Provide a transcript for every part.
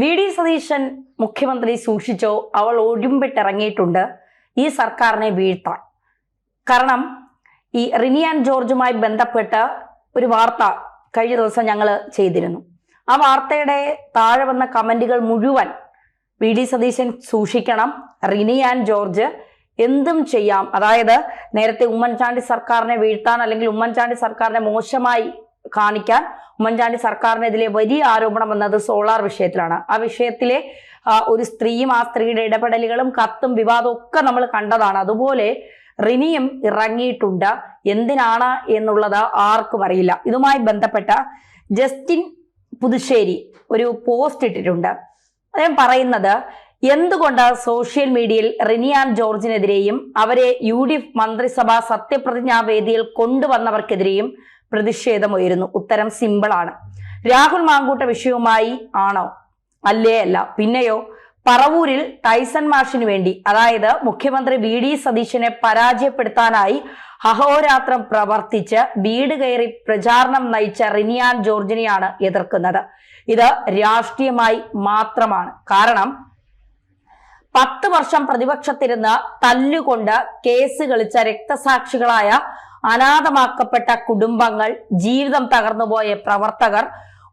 VD. Satheesan മുഖ്യമന്ത്രി സൂക്ഷിച്ചോ, അവൾ ഒടുമ്പിട്ടിറങ്ങിയിട്ടുണ്ട് ഈ സർക്കാരിനെ വീഴ്ത്താൻ. കാരണം ഈ റിനി ആൻഡ് ജോർജുമായി ബന്ധപ്പെട്ട് ഒരു വാർത്ത കഴിഞ്ഞ ദിവസം ഞങ്ങൾ ചെയ്തിരുന്നു. ആ വാർത്തയുടെ താഴെ വന്ന കമന്റുകൾ മുഴുവൻ വി.ഡി. സതീശൻ സൂക്ഷിക്കണം, റിനി ആൻഡ് ജോർജ് എന്തും ചെയ്യാം. അതായത് നേരത്തെ ഉമ്മൻചാണ്ടി സർക്കാരിനെ വീഴ്ത്താൻ അല്ലെങ്കിൽ ഉമ്മൻചാണ്ടി സർക്കാരിനെ മോശമായി കാണിക്കാൻ ഉമ്മൻചാണ്ടി സർക്കാരിനെതിരെ വലിയ ആരോപണം വന്നത് സോളാർ വിഷയത്തിലാണ്. ആ വിഷയത്തിലെ ഒരു സ്ത്രീയും ആ സ്ത്രീയുടെ ഇടപെടലുകളും കത്തും വിവാദവും ഒക്കെ നമ്മൾ കണ്ടതാണ്. അതുപോലെ റിനിയും ഇറങ്ങിയിട്ടുണ്ട്. എന്തിനാണ് എന്നുള്ളത് ആർക്കും അറിയില്ല. ഇതുമായി ബന്ധപ്പെട്ട ജസ്റ്റിൻ പുതുശ്ശേരി ഒരു പോസ്റ്റ് ഇട്ടിട്ടുണ്ട്. അദ്ദേഹം പറയുന്നത്, എന്തുകൊണ്ട് സോഷ്യൽ മീഡിയയിൽ റിനി ആൻഡ് ജോർജിനെതിരെയും അവരെ UDF മന്ത്രിസഭാ സത്യപ്രതിജ്ഞാ വേദിയിൽ കൊണ്ടുവന്നവർക്കെതിരെയും പ്രതിഷേധമുയരുന്നു? ഉത്തരം സിമ്പിളാണ്. രാഹുൽ മാങ്കൂട്ട വിഷയവുമായി ആണോ? അല്ലേ അല്ല. പിന്നെയോ? പറവൂരിൽ ടൈസൺ മാഷിനു വേണ്ടി, അതായത് മുഖ്യമന്ത്രി വി.ഡി. സതീശനെ പരാജയപ്പെടുത്താനായി അഹോരാത്രം പ്രവർത്തിച്ച് വീട് കയറി പ്രചാരണം നയിച്ച റിനി ആൻഡ് ജോർജിനെയാണ് എതിർക്കുന്നത്. ഇത് രാഷ്ട്രീയമായി മാത്രമാണ്. കാരണം 10 വർഷം പ്രതിപക്ഷത്തിരുന്ന് തല്ലുകൊണ്ട് കേസ് കളിച്ച രക്തസാക്ഷികളായ അനാഥമാക്കപ്പെട്ട കുടുംബങ്ങൾ, ജീവിതം തകർന്നുപോയ പ്രവർത്തകർ,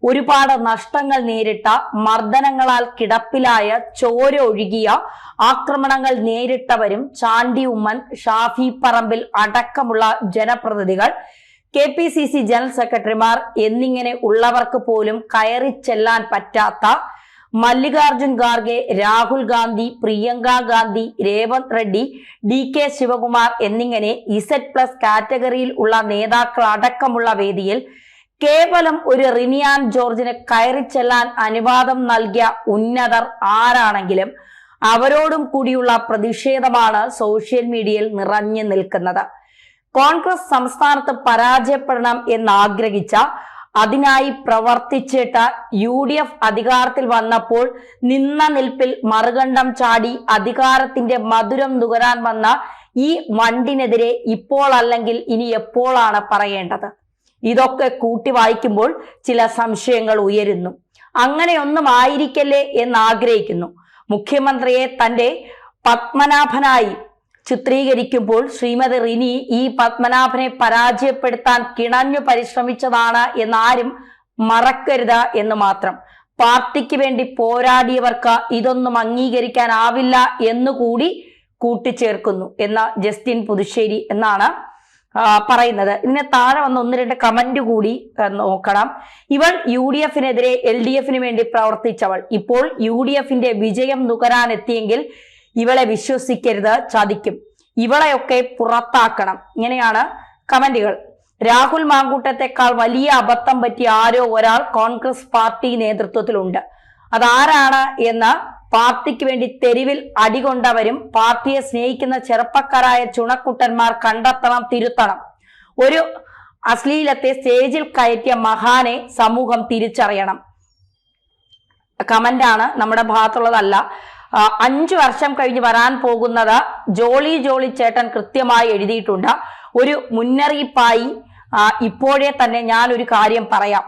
ഒരുപാട് നഷ്ടങ്ങൾ നേരിട്ട, മർദ്ദനങ്ങളാൽ കിടപ്പിലായ, ചോര ഒഴുകിയ, ആക്രമണങ്ങൾ നേരിട്ടവരും, ചാണ്ടി ഉമ്മൻ, ഷാഫി പറമ്പിൽ അടക്കമുള്ള ജനപ്രതിനിധികൾ, KPCC ജനറൽ സെക്രട്ടറിമാർ എന്നിങ്ങനെ ഉള്ളവർക്ക് പോലും കയറി ചെല്ലാൻ പറ്റാത്ത മല്ലികാർജുൻ ഖാർഗെ, രാഹുൽ ഗാന്ധി, പ്രിയങ്ക ഗാന്ധി, രേവന്ത് റെഡ്ഡി, DK ശിവകുമാർ എന്നിങ്ങനെ Z+ കാറ്റഗറിയിൽ ഉള്ള നേതാക്കൾ അടക്കമുള്ള വേദിയിൽ കേവലം ഒരു റിനി ആൻഡ് ജോർജിന് കയറി ചെല്ലാൻ അനുവാദം നൽകിയ ഉന്നതർ ആരാണെങ്കിലും അവരോടും കൂടിയുള്ള പ്രതിഷേധമാണ് സോഷ്യൽ മീഡിയയിൽ നിറഞ്ഞു നിൽക്കുന്നത്. കോൺഗ്രസ് സംസ്ഥാനത്ത് പരാജയപ്പെടണം എന്നാഗ്രഹിച്ച, അതിനായി പ്രവർത്തിച്ചിട്ട് UDF അധികാരത്തിൽ വന്നപ്പോൾ നിന്ന നിൽപ്പിൽ മറുകണ്ഠം ചാടി അധികാരത്തിന്റെ മധുരം നുകരാൻ വന്ന ഈ വണ്ടിനെതിരെ ഇപ്പോൾ അല്ലെങ്കിൽ ഇനി എപ്പോഴാണ് പറയേണ്ടത്? ഇതൊക്കെ കൂട്ടി വായിക്കുമ്പോൾ ചില സംശയങ്ങൾ ഉയരുന്നു. അങ്ങനെയൊന്നും ആയിരിക്കല്ലേ എന്നാഗ്രഹിക്കുന്നു. മുഖ്യമന്ത്രിയെ തന്റെ പത്മനാഭനായി ചിത്രീകരിക്കുമ്പോൾ ശ്രീമതി റിനി ഈ പത്മനാഭനെ പരാജയപ്പെടുത്താൻ കിണഞ്ഞു പരിശ്രമിച്ചതാണ് എന്നാരും മറക്കരുത് എന്ന് മാത്രം. പാർട്ടിക്ക് വേണ്ടി പോരാടിയവർക്ക് ഇതൊന്നും അംഗീകരിക്കാനാവില്ല എന്നുകൂടി കൂട്ടിച്ചേർക്കുന്നു എന്ന ജസ്റ്റിൻ പുതുശ്ശേരി എന്നാണ് പറയുന്നത്. ഇതിന് താഴെ വന്ന് 1-2 കമന്റ് കൂടി നോക്കണം. ഇവൾ UDFനെതിരെ LDFന് വേണ്ടി പ്രവർത്തിച്ചവൾ, ഇപ്പോൾ UDFന്റെ വിജയം നുകരാനെത്തിയെങ്കിൽ ഇവളെ വിശ്വസിക്കരുത്, ചതിക്കും. ഇവളെയൊക്കെ പുറത്താക്കണം. ഇങ്ങനെയാണ് കമന്റുകൾ. രാഹുൽ മാങ്കൂട്ടത്തെക്കാൾ വലിയ അബദ്ധം പറ്റിയ ആരോ ഒരാൾ കോൺഗ്രസ് പാർട്ടി നേതൃത്വത്തിലുണ്ട്. അതാരാണ് എന്ന് പാർട്ടിക്ക് വേണ്ടി തെരുവിൽ അടികൊണ്ടവരും പാർട്ടിയെ സ്നേഹിക്കുന്ന ചെറുപ്പക്കാരായ ചുണക്കുട്ടന്മാർ കണ്ടെത്തണം, തിരുത്തണം. ഒരു അശ്ലീലത്തെ സ്റ്റേജിൽ കയറ്റിയ മഹാനെ സമൂഹം തിരിച്ചറിയണം. കമന്റാണ്, നമ്മുടെ ഭാഗത്തുള്ളതല്ല. 5 വർഷം കഴിഞ്ഞ് വരാൻ പോകുന്നത് ജോളി ചേട്ടൻ കൃത്യമായി എഴുതിയിട്ടുണ്ട്. ഒരു മുന്നറിയിപ്പായി ഇപ്പോഴേ തന്നെ ഞാൻ ഒരു കാര്യം പറയാം.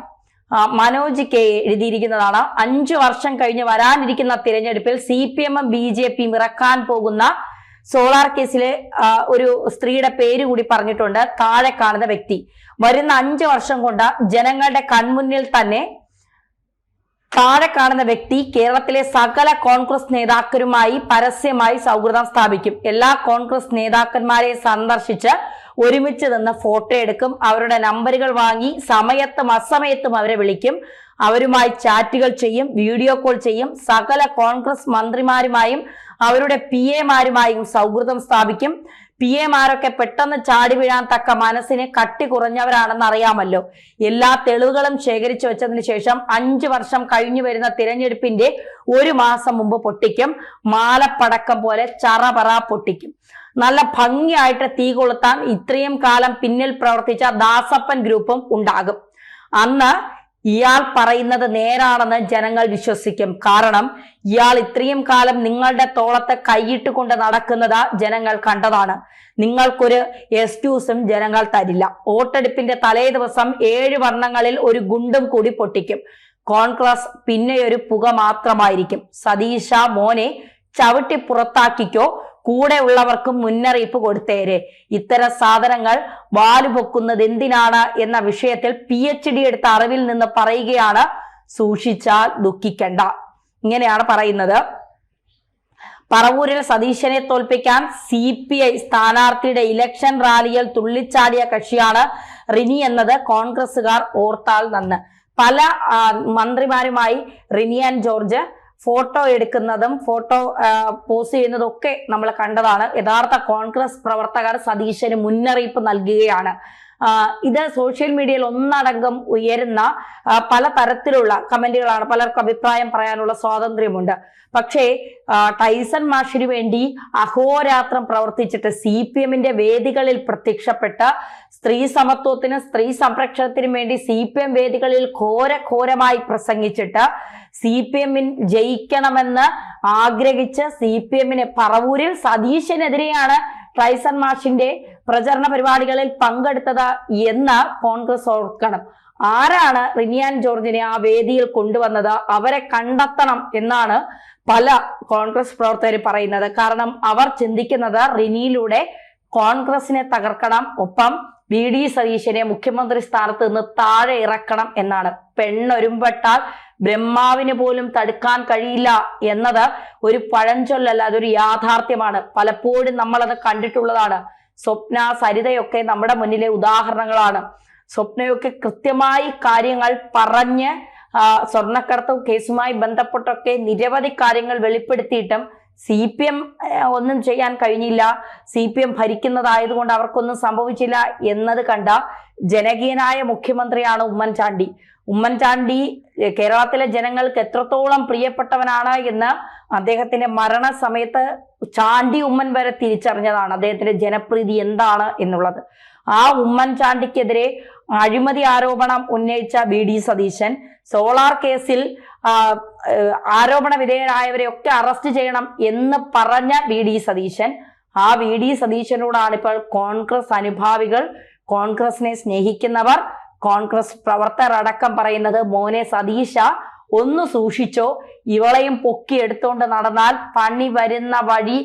മനോജ് കെ എഴുതിയിരിക്കുന്നതാണ്. 5 വർഷം കഴിഞ്ഞ് വരാനിരിക്കുന്ന തിരഞ്ഞെടുപ്പിൽ CPM BJP ഇറക്കാൻ പോകുന്ന സോളാർ കേസിലെ ഒരു സ്ത്രീയുടെ പേര് കൂടി പറഞ്ഞിട്ടുണ്ട്. താഴെ കാണുന്ന വ്യക്തി വരുന്ന 5 വർഷം കൊണ്ട് ജനങ്ങളുടെ കൺമുന്നിൽ തന്നെ താഴെ കാണുന്ന വ്യക്തി കേരളത്തിലെ സകല കോൺഗ്രസ് നേതാക്കന്മാരുമായി പരസ്യമായി സൗഹൃദം സ്ഥാപിക്കും. എല്ലാ കോൺഗ്രസ് നേതാക്കന്മാരെ സന്ദർശിച്ച് ഒരുമിച്ച് നിന്ന് ഫോട്ടോ എടുക്കും. അവരുടെ നമ്പറുകൾ വാങ്ങി സമയത്തും അസമയത്തും അവരെ വിളിക്കും. അവരുമായി ചാറ്റുകൾ ചെയ്യും, വീഡിയോ കോൾ ചെയ്യും. സകല കോൺഗ്രസ് മന്ത്രിമാരുമായും അവരുടെ PA-മാരുമായും സൗഹൃദം സ്ഥാപിക്കും. PA-മാരൊക്കെ പെട്ടെന്ന് ചാടി വീഴാൻ തക്ക മനസ്സിന് കട്ടി കുറഞ്ഞവരാണെന്ന് അറിയാമല്ലോ. എല്ലാ തെളിവുകളും ശേഖരിച്ചു വെച്ചതിന് ശേഷം 5 വർഷം കഴിഞ്ഞു വരുന്ന തിരഞ്ഞെടുപ്പിന്റെ 1 മാസം മുമ്പ് പൊട്ടിക്കും. മാലപ്പടക്കം പോലെ ചറപറ പൊട്ടിക്കും. നല്ല ഭംഗിയായിട്ട് തീ കൊളുത്താൻ ഇത്രയും കാലം പിന്നിൽ പ്രവർത്തിച്ച ദാസപ്പൻ ഗ്രൂപ്പും ഉണ്ടാകും. അന്ന് ഇയാൾ പറയുന്നത് നേരാണെന്ന് ജനങ്ങൾ വിശ്വസിക്കും. കാരണം ഇയാൾ ഇത്രയും കാലം നിങ്ങളുടെ തോളത്ത് കൈയിട്ട് കൊണ്ട് നടക്കുന്നത് ജനങ്ങൾ കണ്ടതാണ്. നിങ്ങൾക്കൊരു എക്സ്ക്യൂസും ജനങ്ങൾ തരില്ല. വോട്ടെടുപ്പിന്റെ തലേ ദിവസം 7 വർണ്ണങ്ങളിൽ ഒരു ഗുണ്ടും കൂടി പൊട്ടിക്കും. കോൺഗ്രസ് പിന്നെയൊരു പുക മാത്രമായിരിക്കും. സതീശ മോനെ ചവിട്ടി പുറത്താക്കിക്കോ, കൂടെ ഉള്ളവർക്കും മുന്നറിയിപ്പ് കൊടുത്തേരെ. ഇത്തരം സാധനങ്ങൾ വാലുപൊക്കുന്നത് എന്തിനാണ് എന്ന വിഷയത്തിൽ PhD എടുത്ത അറിവിൽ നിന്ന് പറയുകയാണ്, സൂക്ഷിച്ചാൽ ദുഃഖിക്കണ്ട. ഇങ്ങനെയാണ് പറയുന്നത്. പറവൂരിൽ സതീശനെ തോൽപ്പിക്കാൻ CPI സ്ഥാനാർത്ഥിയുടെ ഇലക്ഷൻ റാലിയിൽ തുള്ളിച്ചാടിയ കക്ഷിയാണ് റിനി എന്നത് കോൺഗ്രസുകാർ ഓർത്താൽ നന്ന്. പല മന്ത്രിമാരുമായി റിനി ആൻഡ് ജോർജ് ഫോട്ടോ എടുക്കുന്നതും ഫോട്ടോ പോസ്റ്റ് ചെയ്യുന്നതും ഒക്കെ നമ്മൾ കണ്ടതാണ്. യഥാർത്ഥ കോൺഗ്രസ് പ്രവർത്തകർ സതീശന് മുന്നറിയിപ്പ് നൽകുകയാണ്. ഇത് സോഷ്യൽ മീഡിയയിൽ ഒന്നടങ്കം ഉയരുന്ന പല തരത്തിലുള്ള കമന്റുകളാണ്. പലർക്കും അഭിപ്രായം പറയാനുള്ള സ്വാതന്ത്ര്യമുണ്ട്. പക്ഷേ ടൈസൺ മാഷിന് വേണ്ടി അഹോരാത്രം പ്രവർത്തിച്ചിട്ട് CPM-ന്റെ വേദികളിൽ പ്രത്യക്ഷപ്പെട്ട സ്ത്രീ സമത്വത്തിനും സ്ത്രീ സംരക്ഷണത്തിനും വേണ്ടി CPM വേദികളിൽ ഘോരമായി പ്രസംഗിച്ചിട്ട് CPM ജയിക്കണമെന്ന് ആഗ്രഹിച്ച് CPM-ന് പറവൂരിൽ സതീശനെതിരെയാണ് ടൈസൺ മാഷിന്റെ പ്രചരണ പരിപാടികളിൽ പങ്കെടുത്തത് എന്ന് കോൺഗ്രസ് ഓർക്കണം. ആരാണ് റിനി ആൻഡ് ജോർജിനെ ആ വേദിയിൽ കൊണ്ടുവന്നത്? അവരെ കണ്ടെത്തണം എന്നാണ് പല കോൺഗ്രസ് പ്രവർത്തകർ പറയുന്നത്. കാരണം അവർ ചിന്തിക്കുന്നത് റിനിയിലൂടെ കോൺഗ്രസിനെ തകർക്കണം, ഒപ്പം VD സതീശനെ മുഖ്യമന്ത്രി സ്ഥാനത്ത് നിന്ന് താഴെ ഇറക്കണം എന്നാണ്. പെണ്ണൊരുമ്പെട്ടാൽ ബ്രഹ്മാവിന് പോലും തടുക്കാൻ കഴിയില്ല എന്നത് ഒരു പഴഞ്ചൊല്ലല്ല, അതൊരു യാഥാർത്ഥ്യമാണ്. പലപ്പോഴും നമ്മളത് കണ്ടിട്ടുള്ളതാണ്. സ്വപ്ന, സരിതയൊക്കെ നമ്മുടെ മുന്നിലെ ഉദാഹരണങ്ങളാണ്. സ്വപ്നയൊക്കെ കൃത്യമായി കാര്യങ്ങൾ പറഞ്ഞ് സ്വർണ്ണക്കടത്ത് കേസുമായി ബന്ധപ്പെട്ടൊക്കെ നിരവധി കാര്യങ്ങൾ വെളിപ്പെടുത്തിയിട്ടും CPM ഒന്നും ചെയ്യാൻ കഴിഞ്ഞില്ല, CPM ഭരിക്കുന്നതായതുകൊണ്ട് അവർക്കൊന്നും സംഭവിച്ചില്ല എന്നത് കണ്ട ജനകീയനായ മുഖ്യമന്ത്രിയാണ് ഉമ്മൻചാണ്ടി. ഉമ്മൻചാണ്ടി കേരളത്തിലെ ജനങ്ങൾക്ക് എത്രത്തോളം പ്രിയപ്പെട്ടവനാണ് എന്ന് അദ്ദേഹത്തിന്റെ മരണസമയത്ത് ചാണ്ടി ഉമ്മൻ വരെ തിരിച്ചറിഞ്ഞതാണ്, അദ്ദേഹത്തിന്റെ ജനപ്രീതി എന്താണ് എന്നുള്ളത്. ആ ഉമ്മൻചാണ്ടിക്കെതിരെ അഴിമതി ആരോപണം ഉന്നയിച്ച VD സതീശൻ, സോളാർ കേസിൽ ആരോപണ വിധേയരായവരെ ഒക്കെ അറസ്റ്റ് ചെയ്യണം എന്ന് പറഞ്ഞ VD സതീശൻ, ആ VD സതീശനോടാണ് ഇപ്പോൾ കോൺഗ്രസ് അനുഭാവികൾ, കോൺഗ്രസിനെ സ്നേഹിക്കുന്നവർ, കോൺഗ്രസ് പ്രവർത്തകർ അടക്കം പറയുന്നത്, മോനെ സതീശ ഒന്ന് സൂക്ഷിച്ചോ, ഇവളെയും പൊക്കി എടുത്തുകൊണ്ട് നടന്നാൽ പണി വരുന്ന വഴി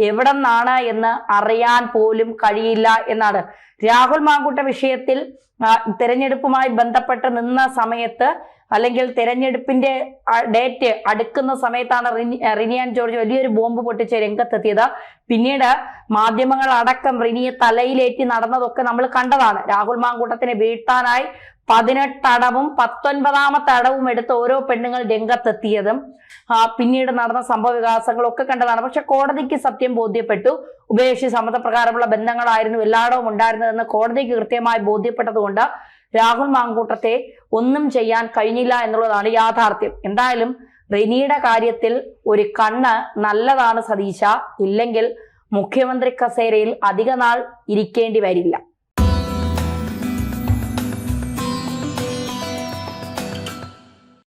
എവിടെന്നാണ് എന്ന് അറിയാൻ പോലും കഴിയില്ല എന്നാണ്. രാഹുൽ മാങ്കൂട്ട വിഷയത്തിൽ തെരഞ്ഞെടുപ്പുമായി ബന്ധപ്പെട്ട് നിന്ന സമയത്ത്, അല്ലെങ്കിൽ തെരഞ്ഞെടുപ്പിന്റെ ഡേറ്റ് അടുക്കുന്ന സമയത്താണ് റിനി ആൻഡ് ജോർജ് വലിയൊരു ബോംബ് പൊട്ടിച്ച് രംഗത്തെത്തിയത്. പിന്നീട് മാധ്യമങ്ങൾ അടക്കം റിനിയെ തലയിലേറ്റി നടന്നതൊക്കെ നമ്മൾ കണ്ടതാണ്. രാഹുൽ മാങ്കൂട്ടത്തിനെ വീഴ്ത്താനായി 18 അടവും 19ാമത്തെ അടവും എടുത്ത് ഓരോ പെണ്ണുങ്ങൾ രംഗത്തെത്തിയതും പിന്നീട് നടന്ന സംഭവ വികാസങ്ങളൊക്കെ കണ്ടതാണ്. പക്ഷെ കോടതിക്ക് സത്യം ബോധ്യപ്പെട്ടു. ഉഭയകക്ഷി സമ്മതപ്രകാരമുള്ള ബന്ധങ്ങളായിരുന്നു എല്ലായിടവും ഉണ്ടായിരുന്നതെന്ന് കോടതിക്ക് കൃത്യമായി ബോധ്യപ്പെട്ടതുകൊണ്ട് രാഹുൽ മാങ്കൂട്ടത്തെ ഒന്നും ചെയ്യാൻ കഴിഞ്ഞില്ല എന്നുള്ളതാണ് യാഥാർത്ഥ്യം. എന്തായാലും റിനിയുടെ കാര്യത്തിൽ ഒരു കണ്ണ് നല്ലതാണ് സതീശ, ഇല്ലെങ്കിൽ മുഖ്യമന്ത്രി കസേരയിൽ അധിക നാൾ ഇരിക്കേണ്ടി വരില്ല.